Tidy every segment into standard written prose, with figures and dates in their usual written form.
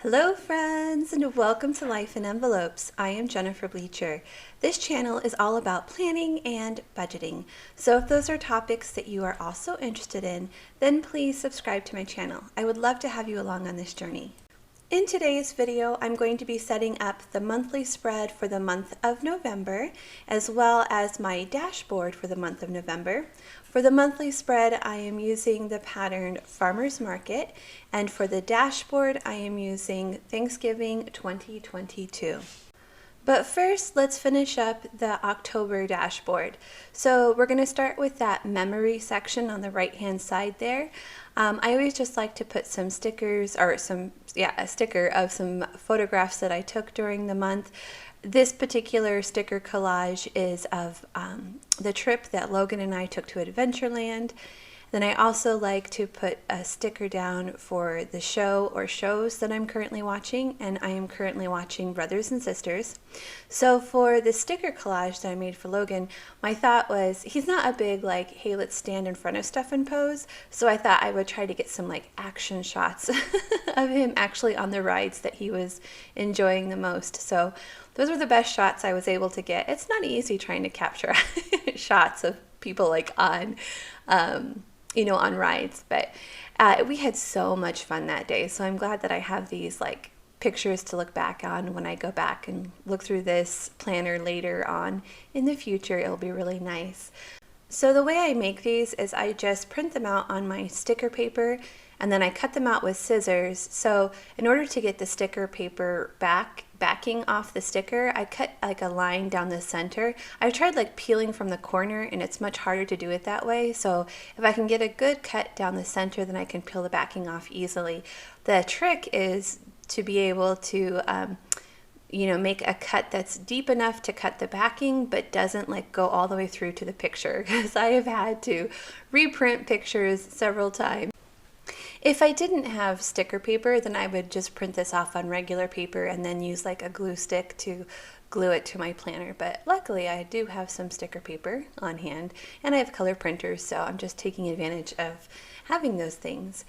Hello friends, and welcome to Life in Envelopes. I am Jennifer Bleecher. This channel is all about planning and budgeting. So if those are topics that you are also interested in, then please subscribe to my channel. I would love to have you along on this journey. In today's video, I'm going to be setting up the monthly spread for the month of November, as well as my dashboard for the month of November. For the monthly spread, I am using the pattern Farmer's Market, and for the dashboard, I am using Thanksgiving 2022. But first, let's finish up the October dashboard. So we're going to start with that memory section on the right-hand side there. I always just like to put some stickers, or a sticker of some photographs that I took during the month. This particular sticker collage is of the trip that Logan and I took to Adventureland. Then I also like to put a sticker down for the show or shows that I'm currently watching, and I am currently watching Brothers and Sisters. So for the sticker collage that I made for Logan, my thought was, he's not a big like, hey, let's stand in front of stuff and pose, so I thought I would try to get some like action shots of him actually on the rides that he was enjoying the most. So those were the best shots I was able to get. It's not easy trying to capture shots of people like on on rides, but we had so much fun that day. So I'm glad that I have these like pictures to look back on when I go back and look through this planner later on in the future. It'll be really nice. So the way I make these is I just print them out on my sticker paper, and then I cut them out with scissors. So in order to get the sticker paper backing off the sticker, I cut like a line down the center. I've tried like peeling from the corner, and it's much harder to do it that way. So if I can get a good cut down the center, then I can peel the backing off easily. The trick is to be able to make a cut that's deep enough to cut the backing, but doesn't like go all the way through to the picture, because I have had to reprint pictures several times. If I didn't have sticker paper, then I would just print this off on regular paper and then use like a glue stick to glue it to my planner. But luckily I do have some sticker paper on hand, and I have color printers, so I'm just taking advantage of having those things.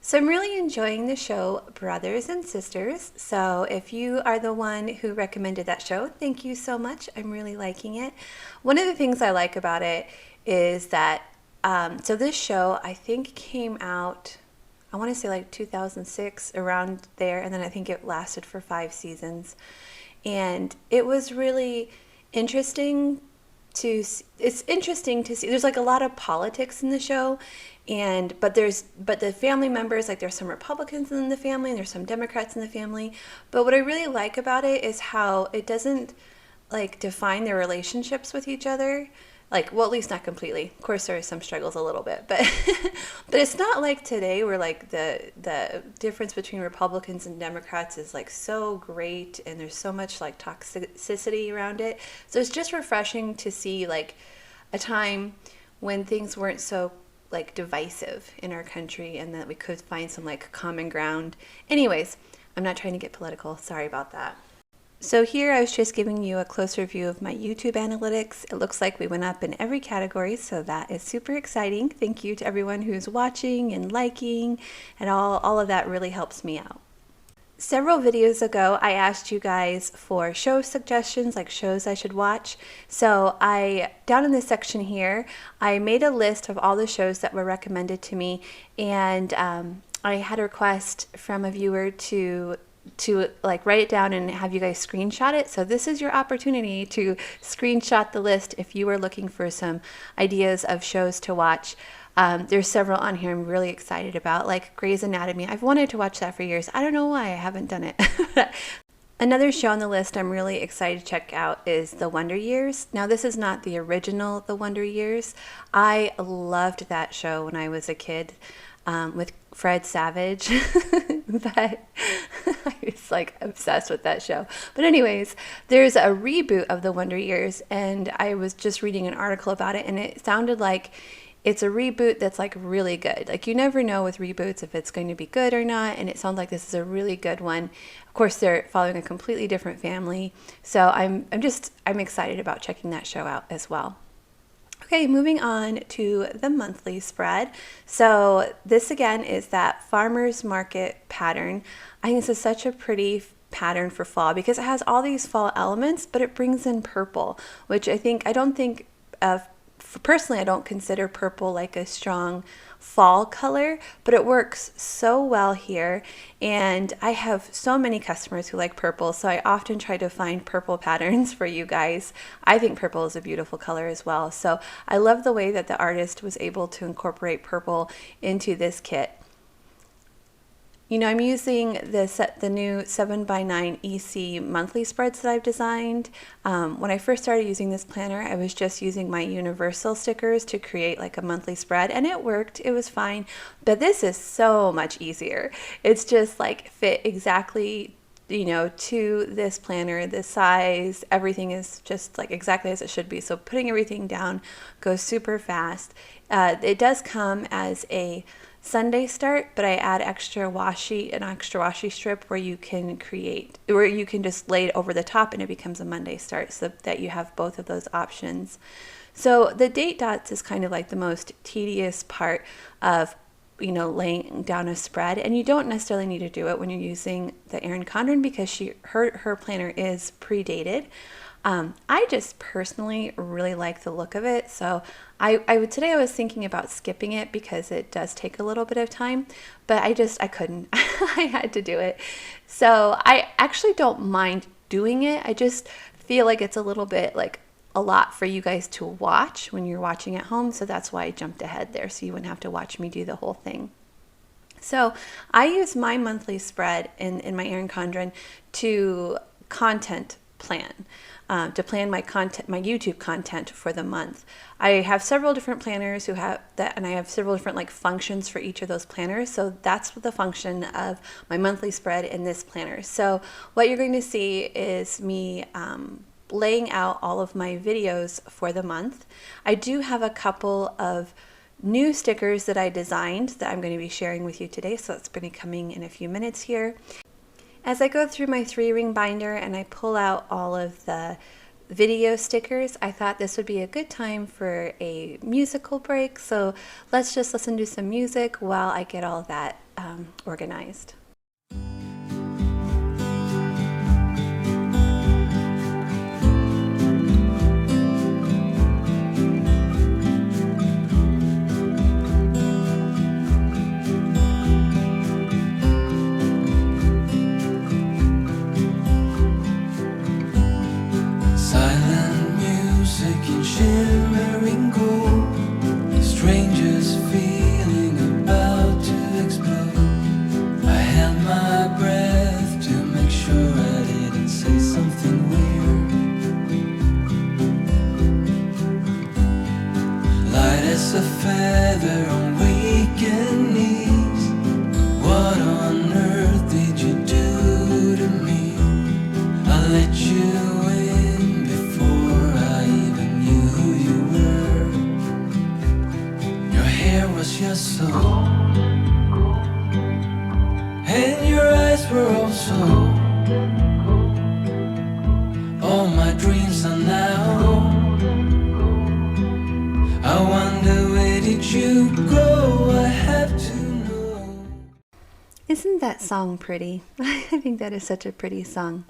So I'm really enjoying the show Brothers and Sisters. So if you are the one who recommended that show, thank you so much. I'm really liking it. One of the things I like about it is that so this show I think came out, I want to say like 2006, around there, and then I think it lasted for 5 seasons, and it was really interesting to see. It's interesting to see. There's like a lot of politics in the show, but the family members, like there's some Republicans in the family and there's some Democrats in the family. But what I really like about it is how it doesn't like define their relationships with each other. Like, well, at least not completely. Of course, there are some struggles a little bit, but but it's not like today where like the difference between Republicans and Democrats is like so great, and there's so much like toxicity around it. So it's just refreshing to see like a time when things weren't so like divisive in our country, and that we could find some like common ground. Anyways, I'm not trying to get political. Sorry about that. So here I was just giving you a closer view of my YouTube analytics. It looks like we went up in every category, so that is super exciting. Thank you to everyone who's watching and liking, and all of that really helps me out. Several videos ago, I asked you guys for show suggestions, like shows I should watch. So down in this section here, I made a list of all the shows that were recommended to me, and I had a request from a viewer to like write it down and have you guys screenshot it. So this is your opportunity to screenshot the list if you are looking for some ideas of shows to watch. There's several on here I'm really excited about, like Grey's Anatomy. I've wanted to watch that for years. I don't know why I haven't done it. Another show on the list I'm really excited to check out is The Wonder Years. Now, this is not the original The Wonder Years. I loved that show when I was a kid with Fred Savage, but I was like obsessed with that show. But anyways, there's a reboot of The Wonder Years, and I was just reading an article about it, and it sounded like it's a reboot that's like really good. Like you never know with reboots if it's going to be good or not, and it sounds like this is a really good one. Of course, they're following a completely different family, so I'm excited about checking that show out as well. Okay, moving on to the monthly spread. So this again is that farmer's market pattern. I think this is such a pretty pattern for fall because it has all these fall elements, but it brings in purple, which I don't think personally, I don't consider purple like a strong fall color, but it works so well here. And I have so many customers who like purple, so I often try to find purple patterns for you guys. I think purple is a beautiful color as well. So I love the way that the artist was able to incorporate purple into this kit. You know, I'm using the new 7x9 EC monthly spreads that I've designed. When I first started using this planner, I was just using my universal stickers to create like a monthly spread, and it worked. It was fine. But this is so much easier. It's just like fit exactly, you know, to this planner, the size, everything is just like exactly as it should be. So putting everything down goes super fast. It does come as a Sunday start, but I add an extra washi strip where you can just lay it over the top and it becomes a Monday start, so that you have both of those options. So the date dots is kind of like the most tedious part of, you know, laying down a spread, and you don't necessarily need to do it when you're using the Erin Condren because her planner is predated. I just personally really like the look of it, so today I was thinking about skipping it because it does take a little bit of time, but I couldn't. I had to do it. So I actually don't mind doing it. I just feel like it's a little bit like a lot for you guys to watch when you're watching at home, so that's why I jumped ahead there so you wouldn't have to watch me do the whole thing. So I use my monthly spread in my Erin Condren to content plan. To plan my YouTube content for the month. I have several different planners who have that, and I have several different like functions for each of those planners. So that's the function of my monthly spread in this planner. So what you're going to see is me laying out all of my videos for the month. I do have a couple of new stickers that I designed that I'm going to be sharing with you today. So that's going to be coming in a few minutes here. As I go through my 3-ring binder and I pull out all of the video stickers, I thought this would be a good time for a musical break. So let's just listen to some music while I get all that organized. Shimmering gold, strangers feeling about to explode. I held my breath to make sure I didn't say something weird. Light as a feather on weekend knees. What on earth did you do to me? I let you in. Was just so, and your eyes were also. All my dreams are now. I wonder where did you go? I have to know. Isn't that song pretty? I think that is such a pretty song.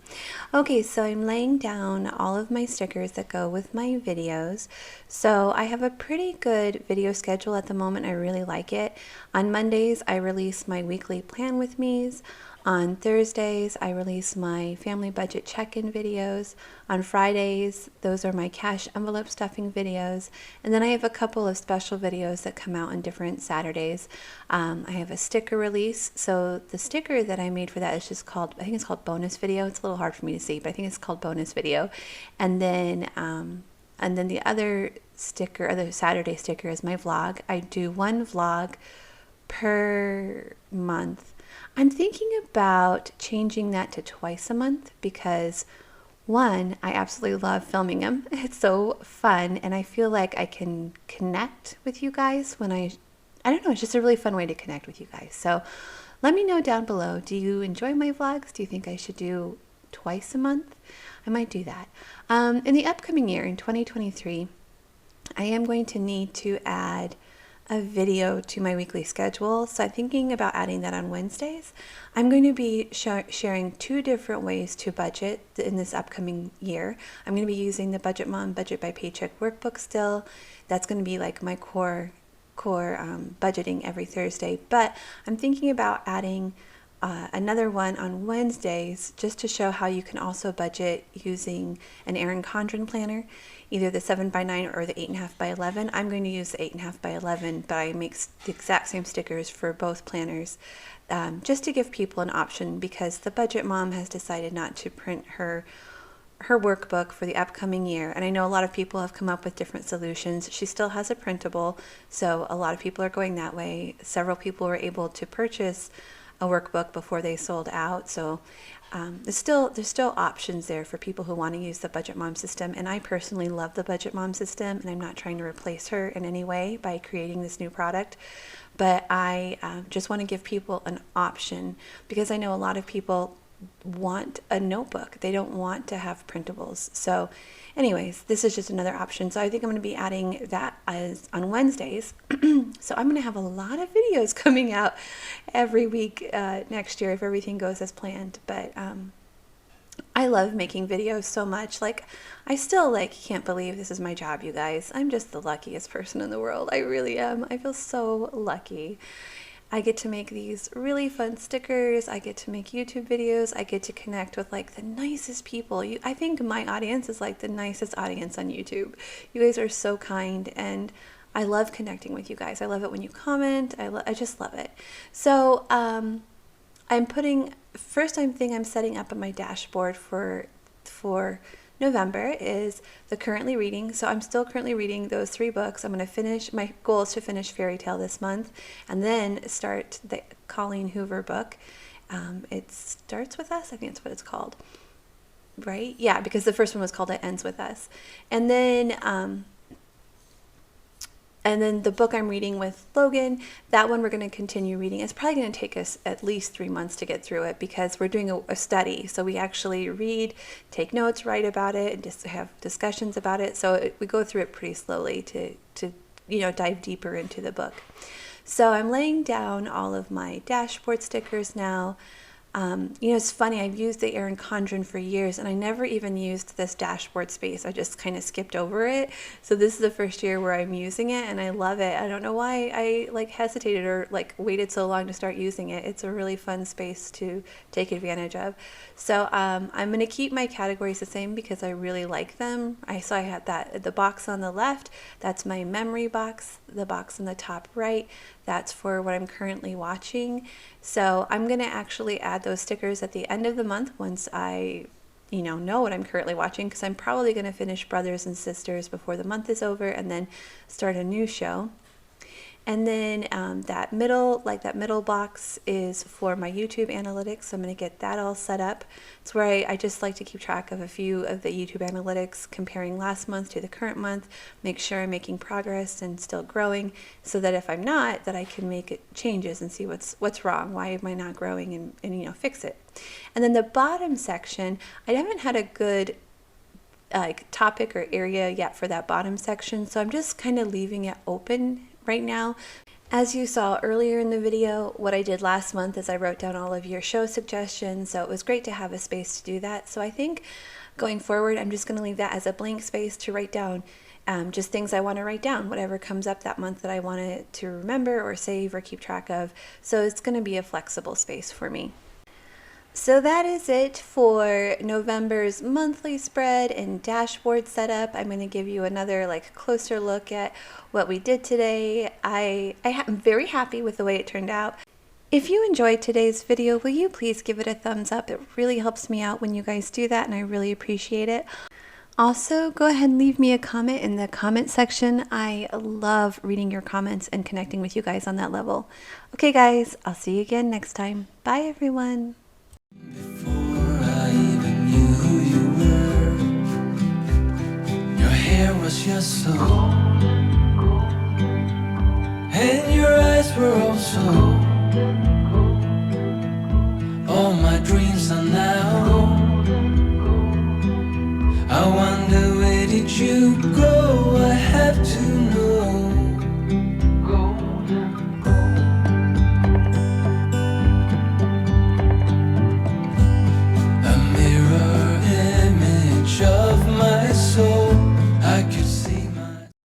Okay, so I'm laying down all of my stickers that go with my videos. So I have a pretty good video schedule at the moment. I really like it. On Mondays, I release my weekly plan with me's. On Thursdays, I release my family budget check-in videos. On Fridays, those are my cash envelope stuffing videos. And then I have a couple of special videos that come out on different Saturdays. I have a sticker release. So the sticker that I made for that is just called, I think it's called bonus video. It's a little hard for me to see, but I think it's called bonus video. And then the other sticker, or the Saturday sticker, is my vlog. I do one vlog per month. I'm thinking about changing that to twice a month because, one, I absolutely love filming them. It's so fun, and I feel like I can connect with you guys when I don't know, it's just a really fun way to connect with you guys. So let me know down below, do you enjoy my vlogs? Do you think I should do twice a month? I might do that. In the upcoming year, in 2023, I am going to need to add a video to my weekly schedule. So I'm thinking about adding that on Wednesdays. I'm going to be sharing 2 different ways to budget in this upcoming year. I'm going to be using the Budget Mom Budget by Paycheck workbook still. That's going to be like my core budgeting every Thursday. But I'm thinking about adding another one on Wednesdays just to show how you can also budget using an Erin Condren planner, either the 7x9 or the 8.5x11. I'm going to use the 8.5x11, but I make the exact same stickers for both planners just to give people an option, because the Budget Mom has decided not to print her workbook for the upcoming year. And I know a lot of people have come up with different solutions. She still has a printable, so a lot of people are going that way. Several people were able to purchase a workbook before they sold out. So there's still options there for people who want to use the Budget Mom system. And I personally love the Budget Mom system, and I'm not trying to replace her in any way by creating this new product. But I just want to give people an option, because I know a lot of people want a notebook. They don't want to have printables. So anyways, this is just another option. So I think I'm going to be adding that as on Wednesdays. So I'm going to have a lot of videos coming out every week next year if everything goes as planned. But I love making videos so much. Like, I still can't believe this is my job, you guys. I'm just the luckiest person in the world. I really am. I feel so lucky. I get to make these really fun stickers. I get to make YouTube videos. I get to connect with the nicest people. I think my audience is the nicest audience on YouTube. You guys are so kind, and I love connecting with you guys. I love it when you comment. I just love it. So I'm setting up on my dashboard for November is the currently reading. So I'm still currently reading those 3 books. I'm going to finish, my goal is to finish Fairy Tale this month and then start the Colleen Hoover book. It Starts With Us, I think that's what it's called, right? Yeah, because the first one was called It Ends With Us. And then the book I'm reading with Logan, that one we're going to continue reading. It's probably going to take us at least 3 months to get through it, because we're doing a study. So we actually read, take notes, write about it, and just have discussions about it. So we go through it pretty slowly to dive deeper into the book. So I'm laying down all of my dashboard stickers now. It's funny, I've used the Erin Condren for years, and I never even used this dashboard space. I just kind of skipped over it. So this is the first year where I'm using it, and I love it. I don't know why I hesitated or waited so long to start using it. It's a really fun space to take advantage of. So I'm going to keep my categories the same because I really like them. I had the box on the left, that's my memory box. The box on the top right, that's for what I'm currently watching. So I'm going to actually add those stickers at the end of the month once I know what I'm currently watching, because I'm probably going to finish Brothers and Sisters before the month is over and then start a new show. And then that middle box is for my YouTube analytics. So I'm going to get that all set up. It's where I just like to keep track of a few of the YouTube analytics, comparing last month to the current month, make sure I'm making progress and still growing, so that if I'm not, that I can make changes and see what's wrong. Why am I not growing, and fix it. And then the bottom section, I haven't had a good topic or area yet for that bottom section. So I'm just kind of leaving it open right now. As you saw earlier in the video, what I did last month is I wrote down all of your show suggestions, so it was great to have a space to do that. So I think going forward, I'm just going to leave that as a blank space to write down just things I want to write down, whatever comes up that month that I want to remember or save or keep track of. So it's going to be a flexible space for me. So that is it for November's monthly spread and dashboard setup. I'm going to give you another closer look at what we did today. I am very happy with the way it turned out. If you enjoyed today's video, will you please give it a thumbs up? It really helps me out when you guys do that, and I really appreciate it. Also, go ahead and leave me a comment in the comment section. I love reading your comments and connecting with you guys on that level. Okay guys, I'll see you again next time. Bye everyone. Before I even knew who you were, your hair was just so, and your eyes were also. All my dreams are now. I wonder, where did you go?